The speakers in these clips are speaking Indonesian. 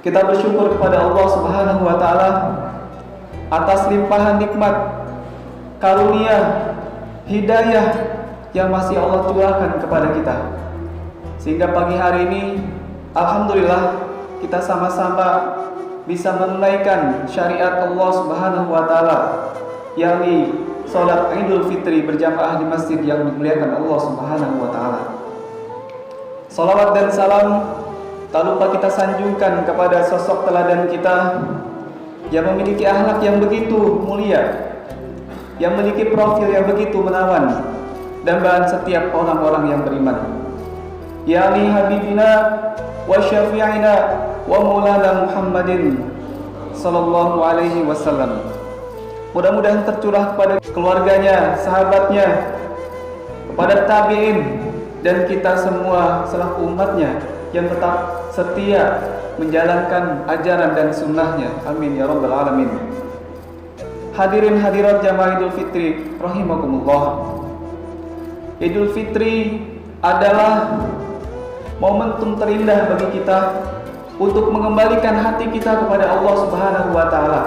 Kita bersyukur kepada Allah Subhanahu wa taala atas limpahan nikmat, karunia, hidayah yang masih Allah curahkan kepada kita. Sehingga pagi hari ini alhamdulillah kita sama-sama bisa menunaikan syariat Allah Subhanahu wa taala, yakni salat Idul Fitri berjamaah di masjid yang dimuliakan Allah Subhanahu wa taala. Salawat dan salam tak lupa kita sanjungkan kepada sosok teladan kita yang memiliki akhlak yang begitu mulia, yang memiliki profil yang begitu menawan, dambaan setiap orang-orang yang beriman, yakni Habibina wa Syafi'ina wa Maulana Muhammadin sallallahu alaihi wasallam. Mudah-mudahan tercurah kepada keluarganya, sahabatnya, kepada tabi'in, dan kita semua selaku umatnya yang tetap setia menjalankan ajaran dan sunnahnya. Amin ya rabbal alamin. Hadirin hadirat jamaah Idul Fitri rahimakumullah. Idul Fitri adalah momentum terindah bagi kita untuk mengembalikan hati kita kepada Allah Subhanahu wa taala,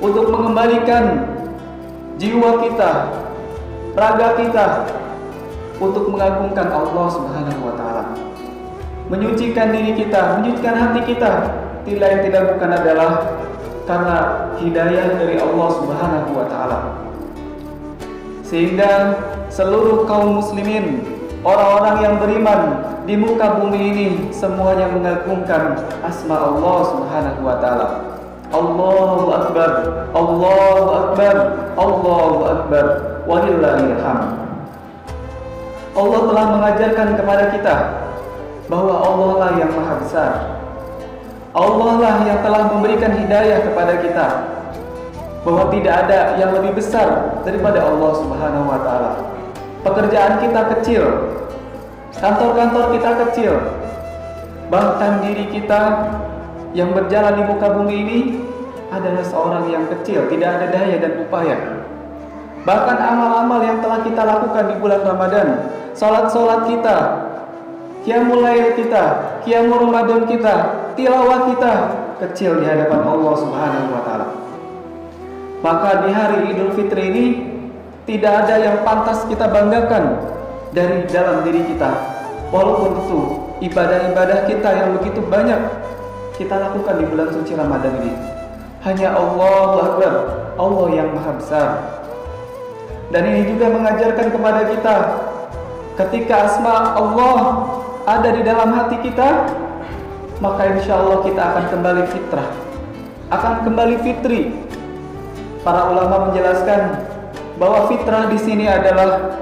untuk mengembalikan jiwa kita, raga kita, untuk mengagungkan Allah Subhanahu wa taala, menyucikan diri kita, menyucikan hati kita, tidak bukan adalah karena hidayah dari Allah Subhanahu wa taala. Sehingga seluruh kaum muslimin, orang-orang yang beriman di muka bumi ini semuanya mengagungkan asma Allah Subhanahu wa taala. Allahu akbar, Allahu akbar, Allahu akbar, walillahil hamd. Allah telah mengajarkan kepada kita bahwa Allah lah yang maha besar. Allah lah yang telah memberikan hidayah kepada kita, bahwa tidak ada yang lebih besar daripada Allah Subhanahu wa taala. Pekerjaan kita kecil, kantor-kantor kita kecil, bahkan diri kita yang berjalan di muka bumi ini adalah seorang yang kecil, tidak ada daya dan upaya. Bahkan amal-amal yang telah kita lakukan di bulan Ramadan, salat-salat kita, qiyamul lail kita, qiyamul Ramadan kita, tilawah kita kecil di hadapan Allah Subhanahu wa taala. Maka di hari Idul Fitri ini tidak ada yang pantas kita banggakan dari dalam diri kita. Walaupun itu ibadah-ibadah kita yang begitu banyak kita lakukan di bulan suci Ramadan ini, hanya Allahu Akbar, Allah yang maha besar. Dan ini juga mengajarkan kepada kita, ketika asma Allah ada di dalam hati kita, maka insya Allah kita akan kembali fitrah, akan kembali fitri. Para ulama menjelaskan bahwa fitrah di sini adalah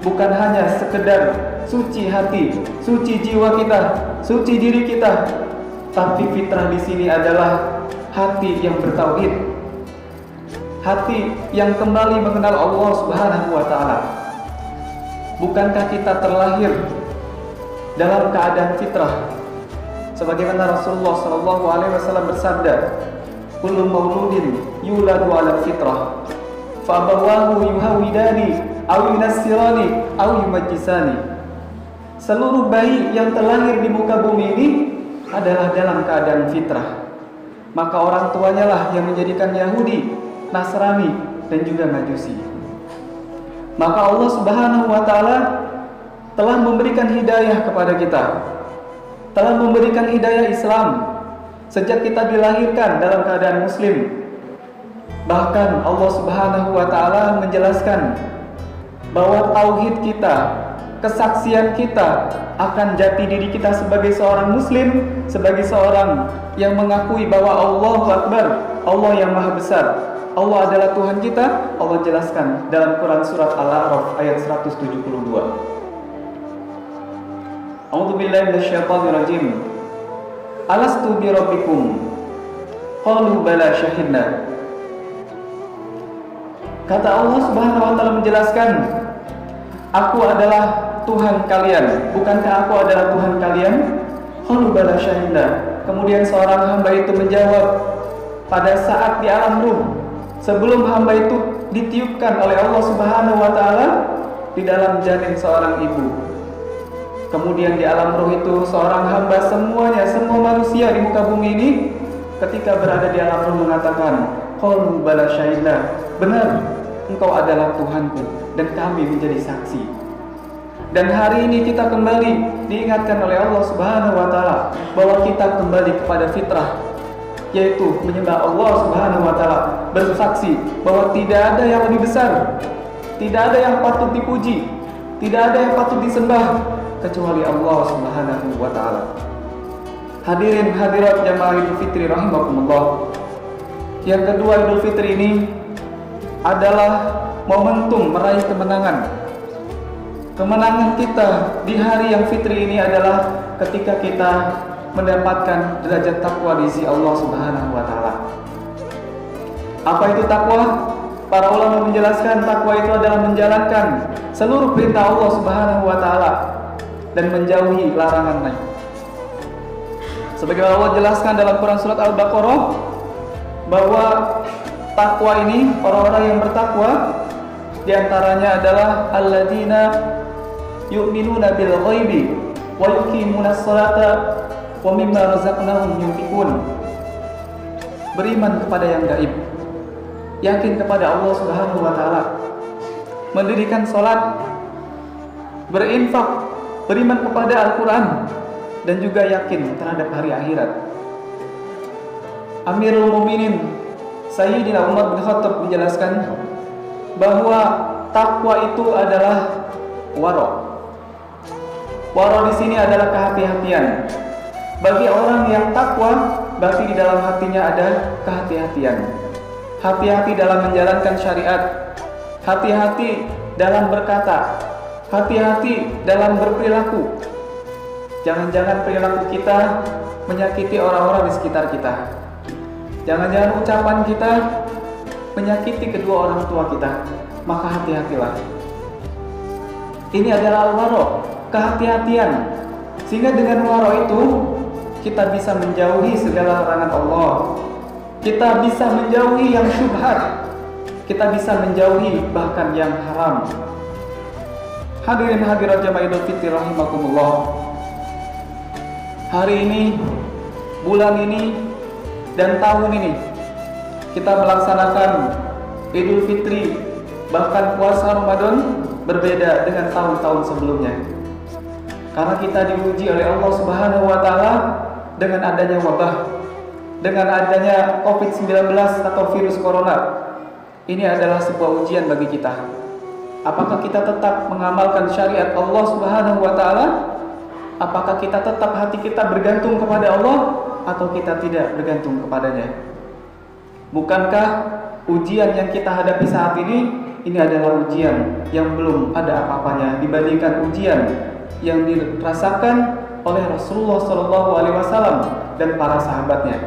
bukan hanya sekedar suci hati, suci jiwa kita, suci diri kita, tapi fitrah di sini adalah hati yang bertauhid, hati yang kembali mengenal Allah Subhanahu wa taala. Bukankah kita terlahir dalam keadaan fitrah? Sebagaimana Rasulullah sallallahu alaihi wasallam bersabda, "Kullu mauludin yuladu 'ala fitrah, fa abawahu yuhawidani aw yunassirani aw yumajjisani." Seluruh bayi yang terlahir di muka bumi ini adalah dalam keadaan fitrah. Maka orang tuanya lah yang menjadikan Yahudi, Nasrani, dan juga Majusi. Maka Allah Subhanahu wa taala telah memberikan hidayah kepada kita, telah memberikan hidayah Islam sejak kita dilahirkan dalam keadaan muslim. Bahkan Allah Subhanahu wa taala menjelaskan bahwa tauhid kita, kesaksian kita akan jati diri kita sebagai seorang muslim, sebagai seorang yang mengakui bahwa Allahu Akbar, Allah yang maha besar, Allah adalah Tuhan kita. Allah jelaskan dalam Quran surat Al-A'raf ayat 172. A'udzubillahi minasyaitonir rajim. Alastu bi rabbikum? Qalu bala syahidna. Kata Allah Subhanahu wa taala menjelaskan, aku adalah Tuhan kalian. Bukankah aku adalah Tuhan kalian? Qalu bala syahidna. Kemudian seorang hamba itu menjawab pada saat di alam ruh, sebelum hamba itu ditiupkan oleh Allah Subhanahu wa taala di dalam janin seorang ibu. Kemudian di alam roh itu seorang hamba semuanya, semua manusia di muka bumi ini ketika berada di alam roh mengatakan, qalu bala syahidna, benar engkau adalah Tuhanku dan kami menjadi saksi. Dan hari ini kita kembali diingatkan oleh Allah Subhanahu wa taala bahwa kita kembali kepada fitrah, yaitu menyembah Allah Subhanahu wa taala, bersaksi bahwa tidak ada yang lebih besar, tidak ada yang patut dipuji, tidak ada yang patut disembah kecuali Allah Subhanahu wa taala. Hadirin hadirat jamaah Idul Fitri rahimakumullah. Yang kedua, Idul Fitri ini adalah momentum meraih kemenangan. Kemenangan kita di hari yang fitri ini adalah ketika kita mendapatkan derajat takwa di sisi Allah Subhanahu wa taala. Apa itu takwa? Para ulama menjelaskan takwa itu adalah menjalankan seluruh perintah Allah Subhanahu wa taala dan menjauhi larangannya. Sebagaimana Allah jelaskan dalam Quran surat Al-Baqarah bahwa takwa ini, orang-orang yang bertakwa di antaranya adalah alladzina yu'minuna bil ghaibi wa yuqimunas salata wa mimma razaqnahum yunfiqun. Beriman kepada yang gaib, yakin kepada Allah Subhanahu wa taala, mendirikan salat, berinfak, beriman kepada Al-Qur'an, dan juga yakin terhadap hari akhirat. Amirul Mukminin Sayyidina Umar bin Khattab menjelaskan bahwa takwa itu adalah waro. Waro di sini adalah kehati-hatian. Bagi orang yang takwa, berarti di dalam hatinya ada kehati-hatian. Hati-hati dalam menjalankan syariat, hati-hati dalam berkata, hati-hati dalam berperilaku. Jangan-jangan perilaku kita menyakiti orang-orang di sekitar kita. Jangan-jangan ucapan kita menyakiti kedua orang tua kita. Maka hati-hatilah. Ini adalah al-waro, kehati-hatian. Sehingga dengan waro itu kita bisa menjauhi segala larangan Allah. Kita bisa menjauhi yang syubhat. Kita bisa menjauhi bahkan yang haram. Hadirin hadirat jamaah Idul Fitri rahimakumullah. Hari ini, bulan ini, dan tahun ini kita melaksanakan Idul Fitri, bahkan puasa Ramadan berbeda dengan tahun-tahun sebelumnya. Karena kita diuji oleh Allah Subhanahu wa taala dengan adanya wabah, dengan adanya COVID-19 atau virus corona. Ini adalah sebuah ujian bagi kita. Apakah kita tetap mengamalkan syariat Allah Subhanahu wa taala? Apakah kita tetap hati kita bergantung kepada Allah atau kita tidak bergantung kepadanya? Bukankah ujian yang kita hadapi saat ini adalah ujian yang belum ada apa-apanya dibandingkan ujian yang dirasakan oleh Rasulullah SAW dan para sahabatnya.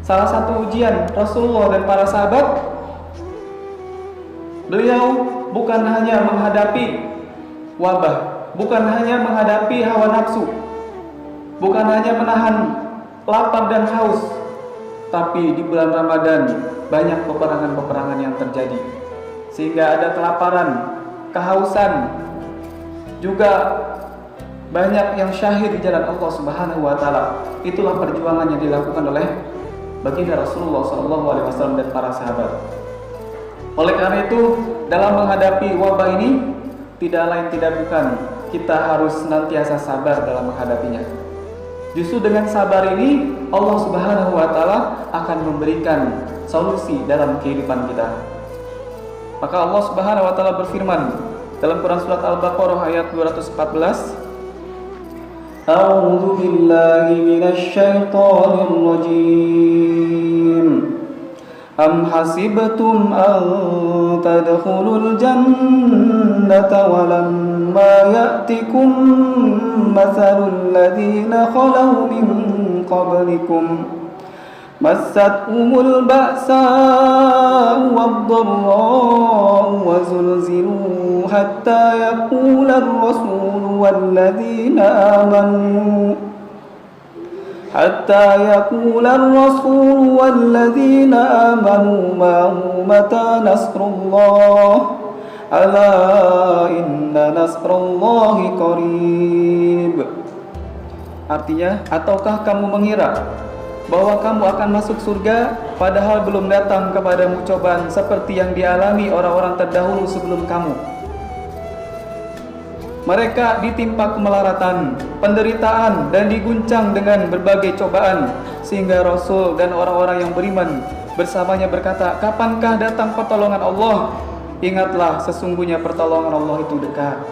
Salah satu ujian Rasulullah dan para sahabat, beliau bukan hanya menghadapi wabah, bukan hanya menghadapi hawa nafsu, bukan hanya menahan lapar dan haus, tapi di bulan Ramadan banyak peperangan-peperangan yang terjadi, sehingga ada kelaparan, kehausan, juga banyak yang syahid di jalan Allah Subhanahu wa taala. Itulah perjuangan yang dilakukan oleh baginda Rasulullah SAW dan para sahabat. Oleh karena itu, dalam menghadapi wabah ini tidak lain tidak bukan kita harus senantiasa sabar dalam menghadapinya. Justru dengan sabar ini Allah Subhanahu wa taala akan memberikan solusi dalam kehidupan kita. Maka Allah Subhanahu wa taala berfirman dalam Quran surat Al-Baqarah ayat 214, A'udzu billahi minasy syaithanir rajim. Am hasibtum an tadkhulul jannata wa lamma ya'tikum mathalul ladzina khalau min qablikum massatuhumul ba'sa'u wad-dharra'u wa zulzilu hatta yaqula ar-rasulu walladzina amanu حتى يقول الرسول والذين آمنوا معه متى نصر الله Ala inna nasrallahi qarib. Artinya, ataukah kamu mengira bahwa kamu akan masuk surga padahal belum datang kepadamu cobaan seperti yang dialami orang-orang terdahulu sebelum kamu? Mereka ditimpa kemelaratan, penderitaan, dan diguncang dengan berbagai cobaan, sehingga Rasul dan orang-orang yang beriman bersamanya berkata, kapankah datang pertolongan Allah? Ingatlah, sesungguhnya pertolongan Allah itu dekat.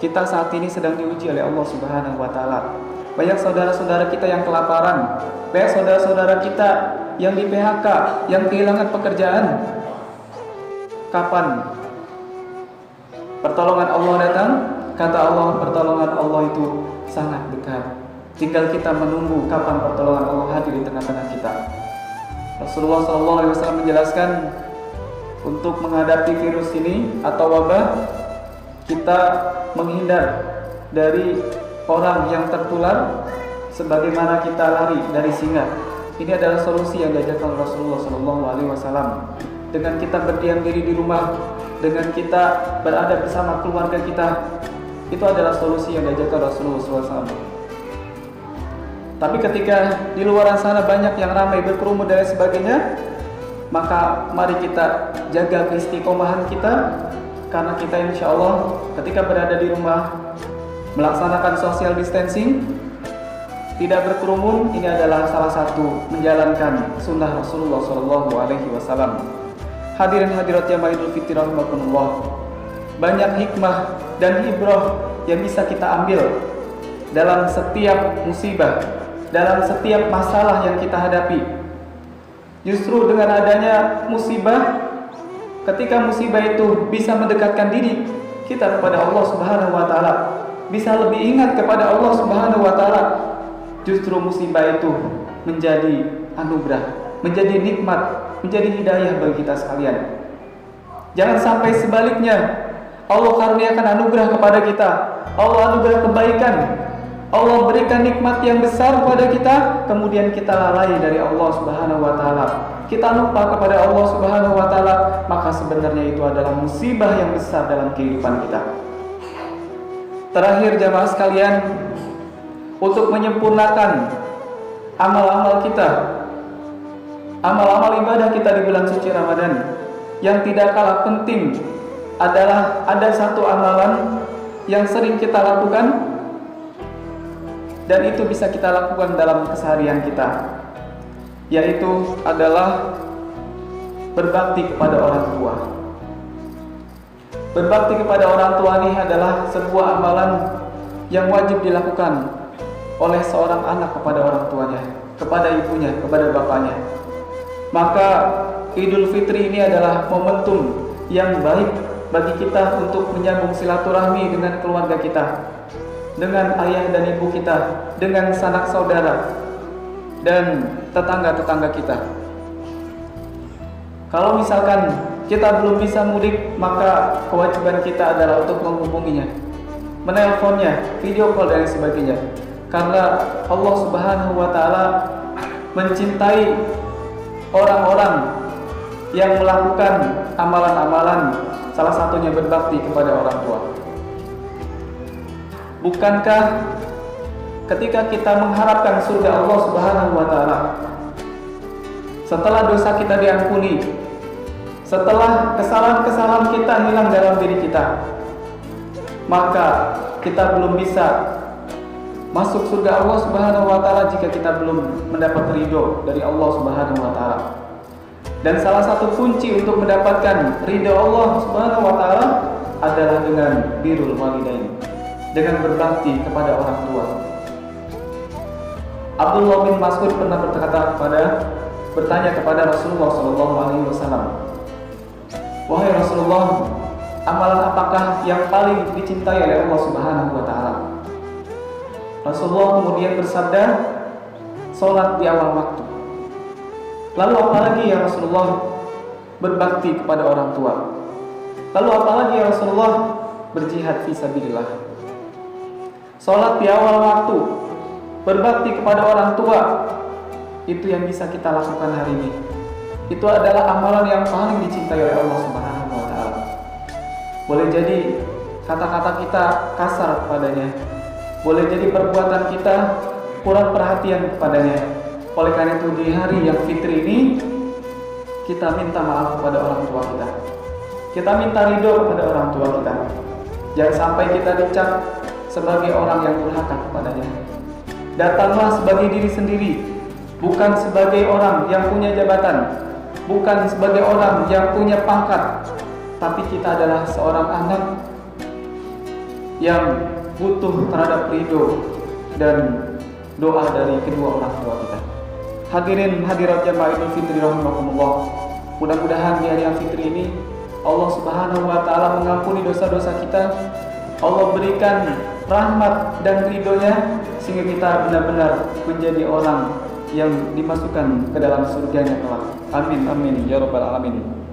Kita saat ini sedang diuji oleh Allah Subhanahu wa Ta'ala. Banyak saudara-saudara kita yang kelaparan, banyak saudara-saudara kita yang di PHK, yang kehilangan pekerjaan. Kapan pertolongan Allah datang? Kata Allah, pertolongan Allah itu sangat dekat. Tinggal kita menunggu kapan pertolongan Allah hadir di tengah-tengah kita. Rasulullah SAW menjelaskan, untuk menghadapi virus ini atau wabah, kita menghindar dari orang yang tertular sebagaimana kita lari dari singa. Ini adalah solusi yang diajarkan Rasulullah SAW. Dengan kita berdiam diri di rumah, dengan kita berada bersama keluarga kita, itu adalah solusi yang diajarkan Rasulullah SAW. Tapi ketika di luar sana banyak yang ramai berkerumun dan sebagainya, maka mari kita jaga keistiqomahan kita, karena kita insya Allah ketika berada di rumah melaksanakan social distancing, tidak berkerumun, ini adalah salah satu menjalankan sunnah Rasulullah SAW. Hadirin hadirat jamaah Idul Fitri rahimakumullah. Banyak hikmah dan ibrah yang bisa kita ambil dalam setiap musibah, dalam setiap masalah yang kita hadapi. Justru dengan adanya musibah, ketika musibah itu bisa mendekatkan diri kita kepada Allah Subhanahu wa Ta'ala, bisa lebih ingat kepada Allah Subhanahu wa Ta'ala. Justru musibah itu menjadi anugerah, menjadi nikmat, menjadi hidayah bagi kita sekalian. Jangan sampai sebaliknya, Allah karuniakan anugerah kepada kita, Allah anugerah kebaikan, Allah berikan nikmat yang besar kepada kita, kemudian kita lalai dari Allah Subhanahu wa Ta'ala, kita lupa kepada Allah Subhanahu wa Ta'ala, maka sebenarnya itu adalah musibah yang besar dalam kehidupan kita. Terakhir jamaah sekalian, untuk menyempurnakan amal-amal kita, amal-amal ibadah kita di bulan suci Ramadan, yang tidak kalah penting adalah ada satu amalan yang sering kita lakukan dan itu bisa kita lakukan dalam keseharian kita, yaitu adalah berbakti kepada orang tua. Berbakti kepada orang tua ini adalah sebuah amalan yang wajib dilakukan oleh seorang anak kepada orang tuanya, kepada ibunya, kepada bapaknya. Maka Idul Fitri ini adalah momentum yang baik bagi kita untuk menyambung silaturahmi dengan keluarga kita, dengan ayah dan ibu kita, dengan sanak saudara dan tetangga-tetangga kita. Kalau misalkan kita belum bisa mudik, maka kewajiban kita adalah untuk menghubunginya, menelponnya, video call dan sebagainya. Karena Allah Subhanahu wa Ta'ala mencintai orang-orang yang melakukan amalan-amalan, salah satunya berbakti kepada orang tua. Bukankah ketika kita mengharapkan surga Allah Subhanahu wa Ta'ala, setelah dosa kita diampuni, setelah kesalahan-kesalahan kita hilang dalam diri kita, maka kita belum bisa masuk surga Allah Subhanahu wa Ta'ala jika kita belum mendapat ridho dari Allah Subhanahu wa Ta'ala. Dan salah satu kunci untuk mendapatkan ridho Allah Subhanahu wa Ta'ala adalah dengan birrul walidain, dengan berbakti kepada orang tua. Abdullah bin Mas'ud pernah bertanya kepada Rasulullah SAW, "Wahai Rasulullah, amalan apakah yang paling dicintai oleh Allah Subhanahu wa Ta'ala?" Rasulullah kemudian bersabda, "Salat di awal waktu." Lalu apalagi ya Rasulullah? Berbakti kepada orang tua. Lalu apalagi ya Rasulullah? Berjihad fisabilillah. Salat di awal waktu, berbakti kepada orang tua, itu yang bisa kita lakukan hari ini. Itu adalah amalan yang paling dicintai oleh Allah Subhanahu wa Ta'ala. Boleh jadi kata-kata kita kasar kepadanya. Boleh jadi perbuatan kita kurang perhatian kepadanya. Oleh karena itu di hari yang fitri ini kita minta maaf kepada orang tua kita. Kita minta ridho kepada orang tua kita. Jangan sampai kita dicap sebagai orang yang durhaka kepadanya. Datanglah sebagai diri sendiri, bukan sebagai orang yang punya jabatan, bukan sebagai orang yang punya pangkat, tapi kita adalah seorang anak yang butuh terhadap ridho dan doa dari kedua orang tua kita. Hadirin hadirat jamaah Idul Fitri rahimakumullah. Mudah-mudahan di hari fitri ini Allah Subhanahu wa taala mengampuni dosa-dosa kita. Allah berikan rahmat dan ridhonya sehingga kita benar-benar menjadi orang yang dimasukkan ke dalam surganya kelak. Amin amin ya rabbal alamin.